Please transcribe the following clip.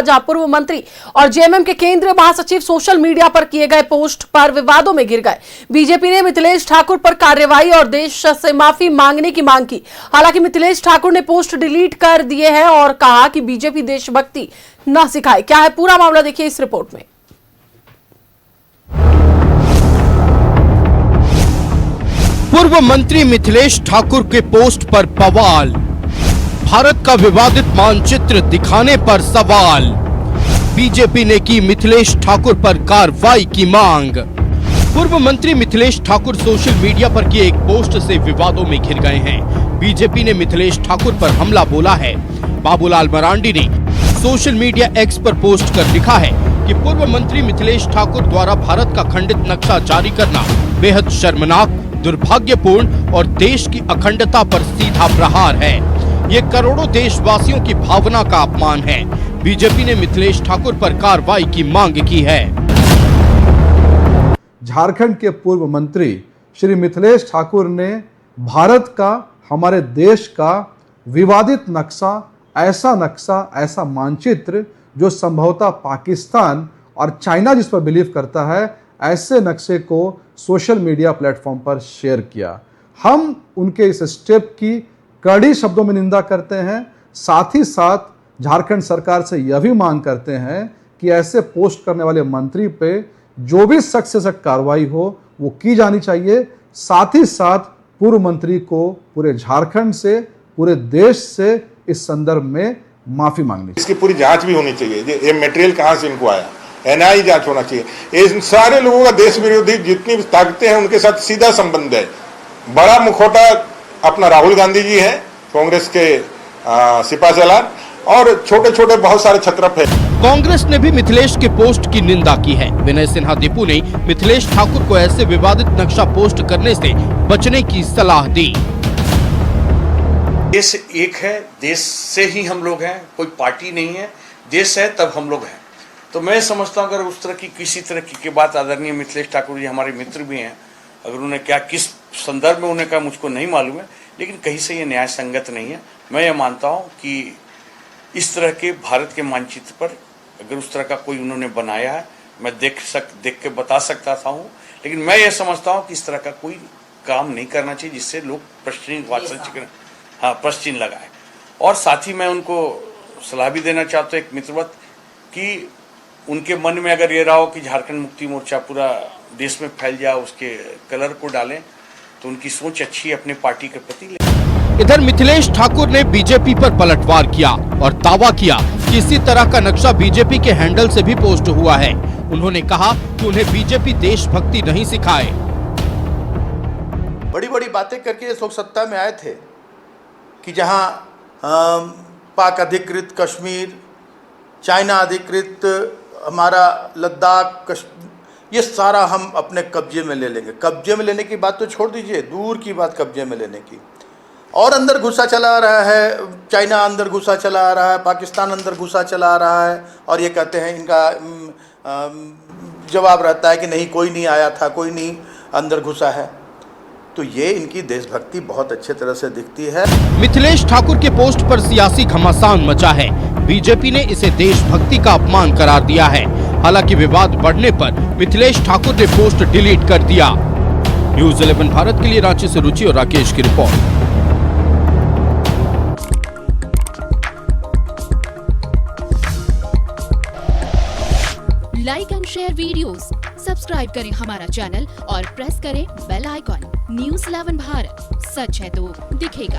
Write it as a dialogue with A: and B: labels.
A: जहां पूर्व मंत्री और जेएमएम के केंद्रीय महासचिव सोशल मीडिया पर किए गए पोस्ट पर विवादों में घिर गए। बीजेपी ने मिथिलेश ठाकुर पर कार्रवाई और देश से माफी मांगने की मांग की। हालांकि मिथिलेश ठाकुर ने पोस्ट डिलीट कर दिए हैं और कहा कि बीजेपी देशभक्ति न सिखाए। क्या है पूरा मामला, देखिए इस रिपोर्ट में।
B: पूर्व मंत्री मिथिलेश ठाकुर के पोस्ट पर बवाल, भारत का विवादित मानचित्र दिखाने पर सवाल, बीजेपी ने की मिथिलेश ठाकुर पर कार्रवाई की मांग। पूर्व मंत्री मिथिलेश ठाकुर सोशल मीडिया पर किए एक पोस्ट से विवादों में घिर गए हैं। बीजेपी ने मिथिलेश ठाकुर पर हमला बोला है। बाबूलाल मरांडी ने सोशल मीडिया एक्स पर पोस्ट कर लिखा है कि पूर्व मंत्री मिथिलेश ठाकुर द्वारा भारत का खंडित नक्शा जारी करना बेहद शर्मनाक, दुर्भाग्यपूर्ण और देश की अखंडता पर सीधा प्रहार है। ये करोड़ों देशवासियों की भावना का अपमान है। बीजेपी ने मिथिलेश ठाकुर पर कार्रवाई की मांग की है।
C: झारखंड के पूर्व मंत्री श्री मिथिलेश ठाकुर ने भारत का, हमारे देश का विवादित नक्शा, ऐसा मानचित्र जो संभवतः पाकिस्तान और चाइना जिस पर बिलीव करता है, ऐसे नक्शे को सोशल मीडिया प्लेटफॉर्म पर शेयर किया। हम उनके इस स्टेप की कड़ी शब्दों में निंदा करते हैं। साथ ही साथ झारखंड सरकार से यह भी मांग करते हैं कि ऐसे पोस्ट करने वाले मंत्री पे जो भी सख्त से सख्त कार्रवाई हो वो की जानी चाहिए। साथ ही साथ पूर्व मंत्री को पूरे झारखंड से, पूरे देश से इस संदर्भ में माफी मांगनी चाहिए।
D: इसकी पूरी जांच भी होनी चाहिए। ये मटेरियल कहां से इनको आया, एनआईए जांच होना चाहिए। इन सारे लोगों का देश विरोधी जितनी ताकतें हैं उनके साथ सीधा संबंध है। बड़ा मुखौटा अपना राहुल गांधी जी है, कांग्रेस के सिपाहीसालार, और छोटे छोटे बहुत सारे छत्रप है।
B: कांग्रेस ने भी मिथिलेश के पोस्ट की निंदा की है। विनय सिन्हा दीपू ने मिथिलेश ठाकुर को ऐसे विवादित नक्शा पोस्ट करने से बचने की सलाह दी।
E: देश एक है, देश से ही हम लोग हैं, कोई पार्टी नहीं है। देश है तब हम लोग हैं। तो मैं समझता हूँ अगर उस तरह की किसी तरह की बात, आदरणीय मिथिलेश ठाकुर जी हमारे मित्र भी हैं, अगर उन्होंने क्या किस संदर्भ में उन्हें कहा मुझको नहीं मालूम है, लेकिन कहीं से ये न्याय संगत नहीं है। मैं ये मानता हूँ कि इस तरह के भारत के मानचित्र पर अगर उस तरह का कोई उन्होंने बनाया है, मैं देख के बता सकता था हूँ, लेकिन मैं ये समझता हूँ कि इस तरह का कोई काम नहीं करना चाहिए जिससे लोग प्रश्न लगाए। और साथ ही मैं उनको सलाह भी देना चाहता हूँ एक मित्रवत, कि उनके मन में अगर ये रहा हो कि झारखंड मुक्ति मोर्चा पूरा देश में फैल जाए, उसके कलर को डालें, तो उनकी सोच अच्छी है अपने पार्टी के प्रति।
B: इधर मिथिलेश ठाकुर ने बीजेपी पर पलटवार किया और दावा किया कि इसी तरह का नक्शा बीजेपी के हैंडल से भी पोस्ट हुआ है। उन्होंने कहा कि उन्हें बीजेपी देशभक्ति नहीं सिखाए।
F: बड़ी बड़ी बातें करके लोग सत्ता में आए थे कि जहां पाक अधिकृत कश्मीर, चाइना अधिकृत हमारा लद्दाख, ये सारा हम अपने कब्जे में ले लेंगे। कब्जे में लेने की बात तो छोड़ दीजिए, दूर की बात कब्जे में लेने की। और अंदर घुसा चला रहा है, चाइना अंदर घुसा चला आ रहा है, पाकिस्तान अंदर घुसा चला आ रहा है, और ये कहते हैं, इनका जवाब रहता है कि नहीं, कोई नहीं आया था, कोई नहीं अंदर घुसा है। तो ये इनकी देशभक्ति बहुत अच्छे तरह से दिखती है।
B: मिथिलेश ठाकुर के पोस्ट पर सियासी घमासान मचा है। बीजेपी ने इसे देशभक्ति का अपमान करार दिया है। हालांकि विवाद बढ़ने पर मिथिलेश ठाकुर ने पोस्ट डिलीट कर दिया। न्यूज़ 11 भारत के लिए रांची से रुचि और राकेश की report.
G: Like and share videos, subscribe करें हमारा चैनल और प्रेस करें बेल आइकॉन। न्यूज़ 11 भारत, सच है तो दिखेगा।